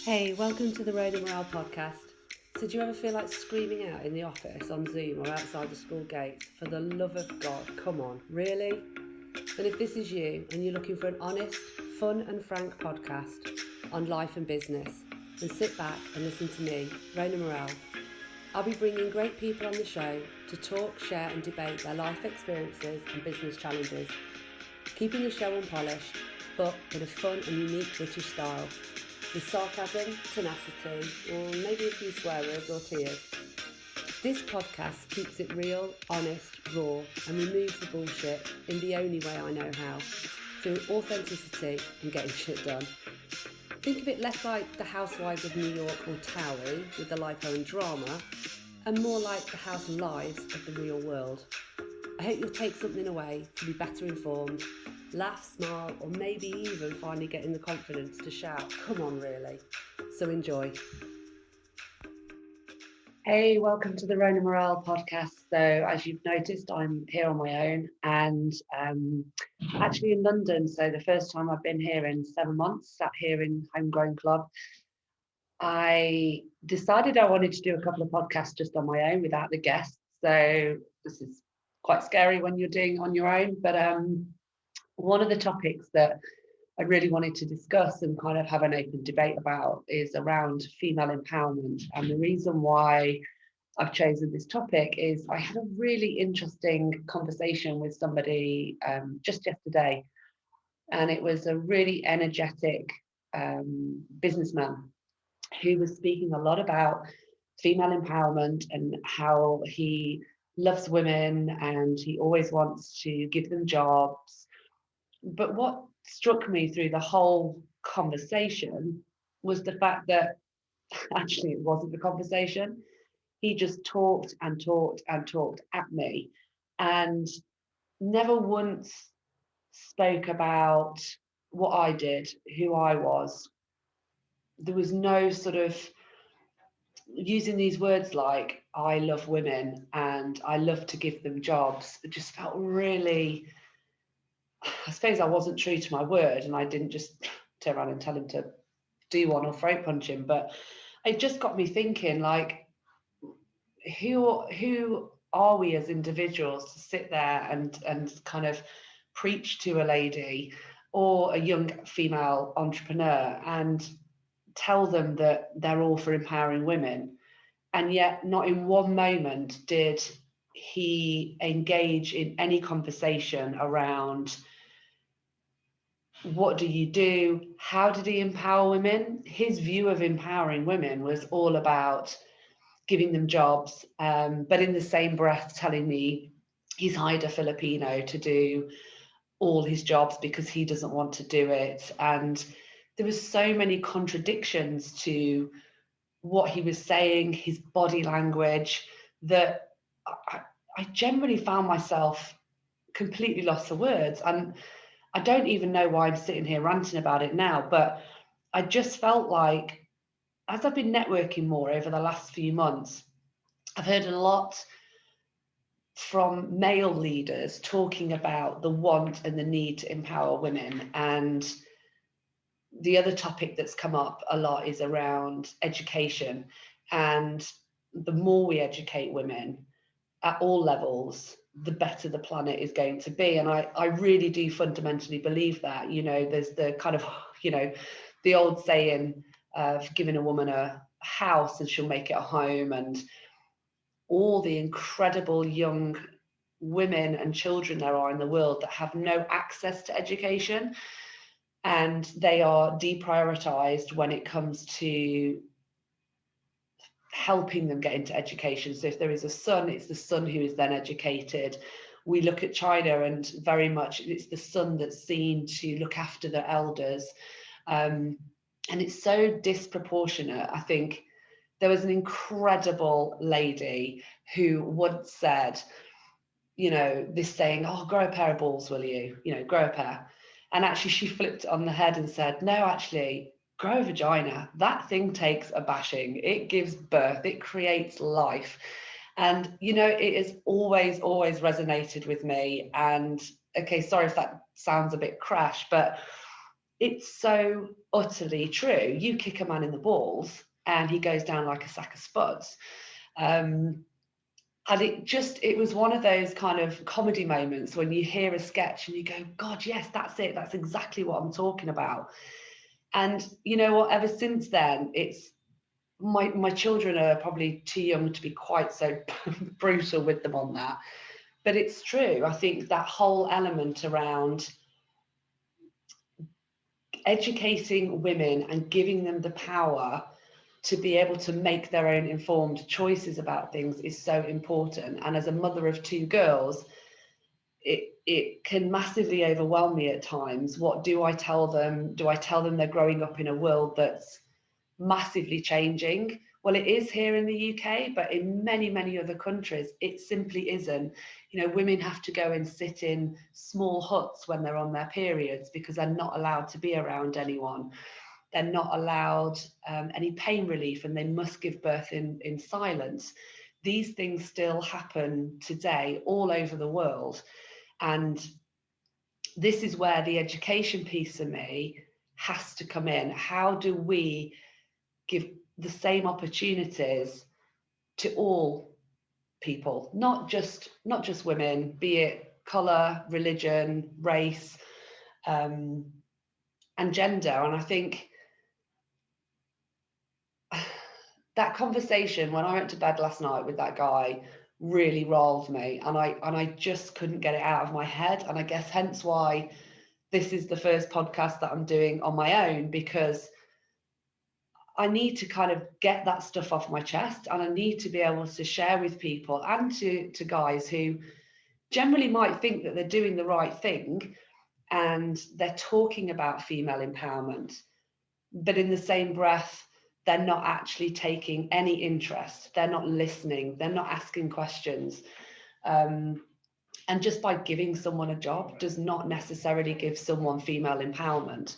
Hey, welcome to the Road and Morale podcast. So, do you ever feel like screaming out in the office, on Zoom, or outside the school gates? For the love of God, come on, really? Then, if this is you and you're looking for an honest, fun, and frank podcast on life and business, then sit back and listen to me, Rona Morale. I'll be bringing great people on the show to talk, share, and debate their life experiences and business challenges, keeping the show unpolished, but in a fun and unique British style, with sarcasm, tenacity, or maybe a few swear words or tears. This podcast keeps it real, honest, raw, and removes the bullshit in the only way I know how, through authenticity and getting shit done. Think of it less like the Housewives of New York or Towie with the lipo and drama, and more like the house lives of the real world. I hope you'll take something away to be better informed, laugh, smile, or maybe even finally getting the confidence to shout, come on really. So enjoy. Hey, welcome to the Rona Morale podcast. So as you've noticed, I'm here on my own and actually in London. So the first time I've been here in 7 months, sat here in Homegrown Club. I decided I wanted to do a couple of podcasts just on my own without the guests. So this is quite scary when you're doing on your own. But one of the topics that I really wanted to discuss and kind of have an open debate about is around female empowerment. And the reason why I've chosen this topic is I had a really interesting conversation with somebody just yesterday. And it was a really energetic businessman who was speaking a lot about female empowerment and how he loves women and he always wants to give them jobs. But what struck me through the whole conversation was the fact that actually it wasn't a conversation. He just talked and talked and talked at me and never once spoke about what I did, who I was. There was no sort of using these words like I love women and I love to give them jobs. It just felt really, I suppose I wasn't true to my word and I didn't just turn around and tell him to do one or throat punch him, but it just got me thinking like who are we as individuals to sit there and kind of preach to a lady or a young female entrepreneur and tell them that they're all for empowering women, and yet not in one moment did he engage in any conversation around what do you do, how did he empower women. His view of empowering women was all about giving them jobs, but in the same breath telling me he's hired a Filipino to do all his jobs because he doesn't want to do it. And there was so many contradictions to what he was saying, his body language, that I generally found myself completely lost for words. And I don't even know why I'm sitting here ranting about it now, but I just felt like as I've been networking more over the last few months, I've heard a lot from male leaders talking about the want and the need to empower women. And the other topic that's come up a lot is around education. And the more we educate women at all levels, the better the planet is going to be. And I really do fundamentally believe that. You know, there's the kind of, you know, the old saying of giving a woman a house and she'll make it a home, and all the incredible young women and children there are in the world that have no access to education, and they are deprioritized when it comes to helping them get into education. So if there is a son, it's the son who is then educated. We look at China and very much it's the son that's seen to look after the elders. And it's so disproportionate. I think there was an incredible lady who once said, you know, this saying, oh, grow a pair of balls, will you? You know, grow a pair. And actually she flipped it on the head and said, no, actually, grow a vagina. That thing takes a bashing. It gives birth. It creates life. And, you know, it has always, always resonated with me. And, okay, sorry if that sounds a bit crash, but it's so utterly true. You kick a man in the balls and he goes down like a sack of spuds. And it was one of those kind of comedy moments when you hear a sketch and you go, God, yes, that's it. That's exactly what I'm talking about. And you know what, ever since then, it's my children are probably too young to be quite so brutal with them on that. But it's true. I think that whole element around educating women and giving them the power to be able to make their own informed choices about things is so important. And as a mother of two girls, it can massively overwhelm me at times. What do I tell them? Do I tell them they're growing up in a world that's massively changing? Well, it is here in the UK, but in many, many other countries, it simply isn't. You know, women have to go and sit in small huts when they're on their periods because they're not allowed to be around anyone. They're not allowed any pain relief, and they must give birth in silence. These things still happen today all over the world. And this is where the education piece of me has to come in. How do we give the same opportunities to all people, not just women, be it colour, religion, race, and gender? And I think that conversation when I went to bed last night with that guy really rolled me, and I just couldn't get it out of my head. And I guess hence why this is the first podcast that I'm doing on my own, because I need to kind of get that stuff off my chest, and I need to be able to share with people and to guys who generally might think that they're doing the right thing and they're talking about female empowerment, but in the same breath, they're not actually taking any interest. They're not listening. They're not asking questions. And just by giving someone a job does not necessarily give someone female empowerment.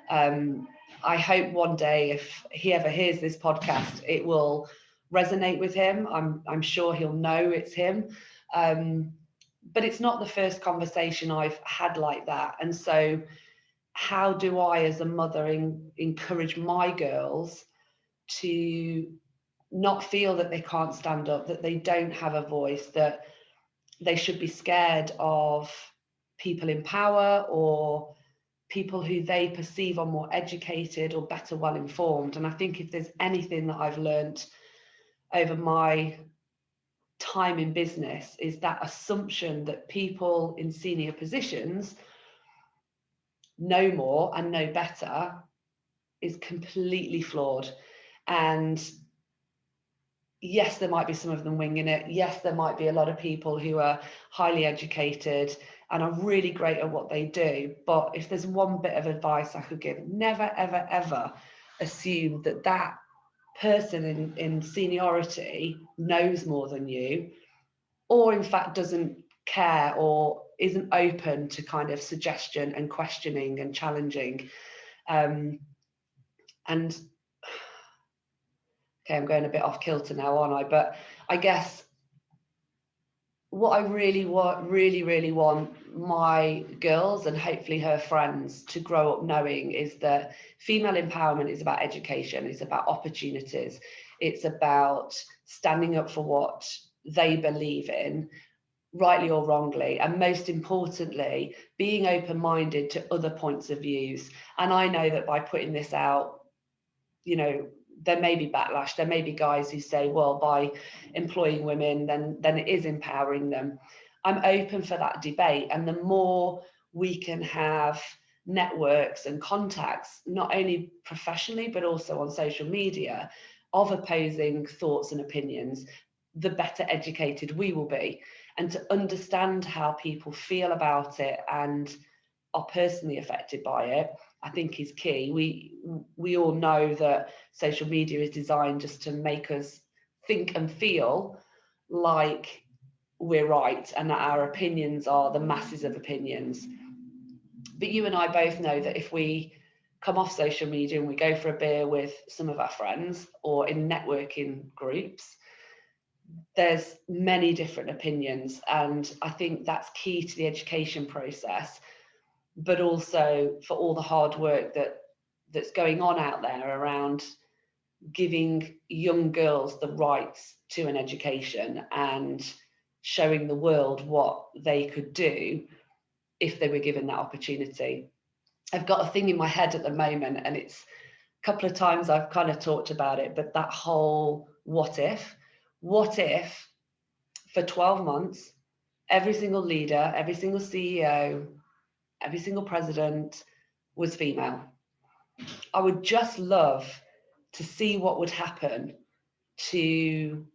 I hope one day, if he ever hears this podcast, it will resonate with him. I'm sure he'll know it's him. But it's not the first conversation I've had like that. And so how do I, as a mother, encourage my girls to not feel that they can't stand up, that they don't have a voice, that they should be scared of people in power or people who they perceive are more educated or better well informed? And I think if there's anything that I've learned over my time in business, is that assumption that people in senior positions know more and know better is completely flawed. And yes, there might be some of them winging it. Yes, there might be a lot of people who are highly educated and are really great at what they do. But if there's one bit of advice I could give, never, ever, ever assume that that person in seniority knows more than you, or in fact doesn't care or isn't open to kind of suggestion and questioning and challenging. And okay, I'm going a bit off kilter now, aren't I? But I guess what I really want my girls and hopefully her friends to grow up knowing is that female empowerment is about education, it's about opportunities, it's about standing up for what they believe in, rightly or wrongly, and most importantly, being open-minded to other points of views. And I know that by putting this out, you know, there may be backlash. There may be guys who say, well, by employing women, then it is empowering them. I'm open for that debate. And the more we can have networks and contacts, not only professionally, but also on social media, of opposing thoughts and opinions, the better educated we will be. And to understand how people feel about it and are personally affected by it, I think is key. We all know that social media is designed just to make us think and feel like we're right and that our opinions are the masses of opinions. But you and I both know that if we come off social media and we go for a beer with some of our friends or in networking groups, there's many different opinions. And I think that's key to the education process. but also for all the hard work that's going on out there around giving young girls the rights to an education and showing the world what they could do if they were given that opportunity. I've got a thing in my head at the moment, and it's a couple of times I've kind of talked about it, but that whole what if for 12 months, every single leader, every single CEO, every single president was female. I would just love to see what would happen to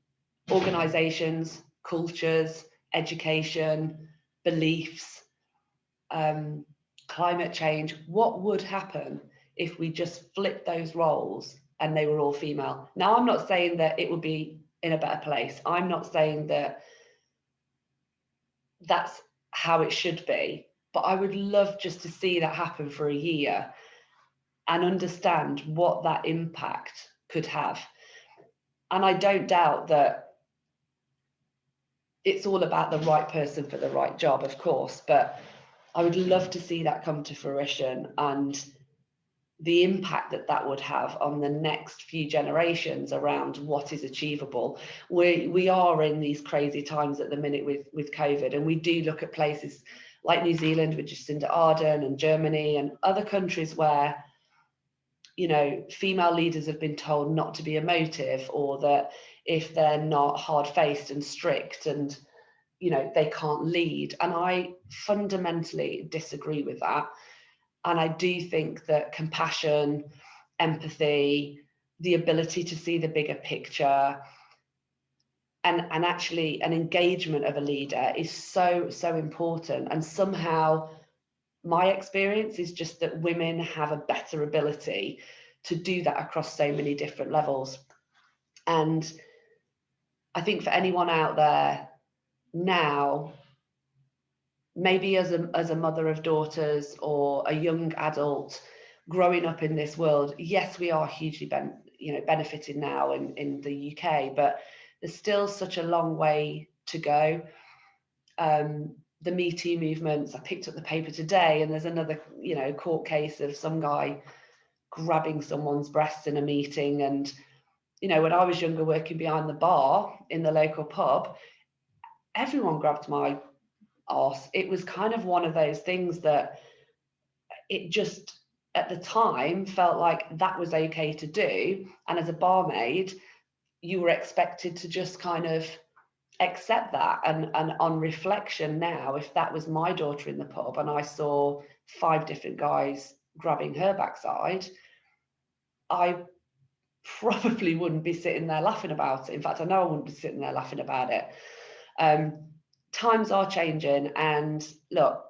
organizations, cultures, education, beliefs, climate change. What would happen if we just flipped those roles and they were all female? Now, I'm not saying that it would be in a better place. I'm not saying that that's how it should be, but I would love just to see that happen for a year and understand what that impact could have. And I don't doubt that it's all about the right person for the right job, of course, but I would love to see that come to fruition and the impact that that would have on the next few generations around what is achievable. We are in these crazy times at the minute with COVID, and we do look at places like New Zealand with Jacinda Ardern and Germany and other countries where, you know, female leaders have been told not to be emotive, or that if they're not hard-faced and strict and, you know, they can't lead. And I fundamentally disagree with that. And I do think that compassion, empathy, the ability to see the bigger picture, and actually an engagement of a leader is so important. And somehow my experience is just that women have a better ability to do that across so many different levels. And I think for anyone out there now, maybe as a mother of daughters or a young adult growing up in this world, yes, we are hugely benefiting now in the UK, but there's still such a long way to go. The Me Too movements, I picked up the paper today and there's another, you know, court case of some guy grabbing someone's breasts in a meeting. And, you know, when I was younger working behind the bar in the local pub, everyone grabbed my arse. It was kind of one of those things that it just at the time felt like that was okay to do. And as a barmaid, you were expected to just kind of accept that. And on reflection now, if that was my daughter in the pub and I saw 5 different guys grabbing her backside, I probably wouldn't be sitting there laughing about it. In fact, I know I wouldn't be sitting there laughing about it. Times are changing, and look,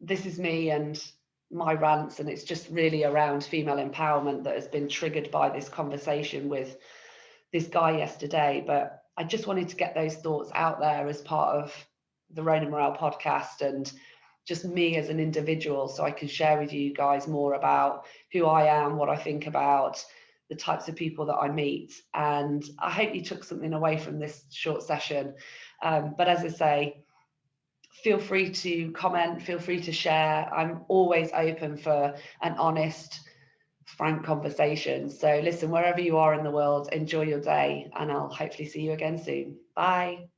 this is me and my rants, and it's just really around female empowerment that has been triggered by this conversation with this guy yesterday. But I just wanted to get those thoughts out there as part of the Rona Morale podcast, and just me as an individual, so I can share with you guys more about who I am, what I think about, the types of people that I meet. And I hope you took something away from this short session. But as I say, feel free to comment, feel free to share. I'm always open for an honest, frank conversation. So listen, wherever you are in the world, enjoy your day, and I'll hopefully see you again soon. Bye.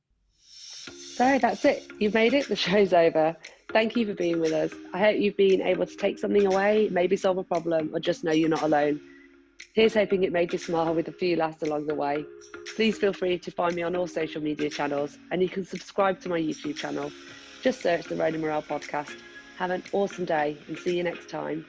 So that's it. You've made it. The show's over. Thank you for being with us. I hope you've been able to take something away, maybe solve a problem, or just know you're not alone. Here's hoping it made you smile with a few laughs along the way. Please feel free to find me on all social media channels, and you can subscribe to my YouTube channel. Just search the Rona Morale podcast. Have an awesome day and see you next time.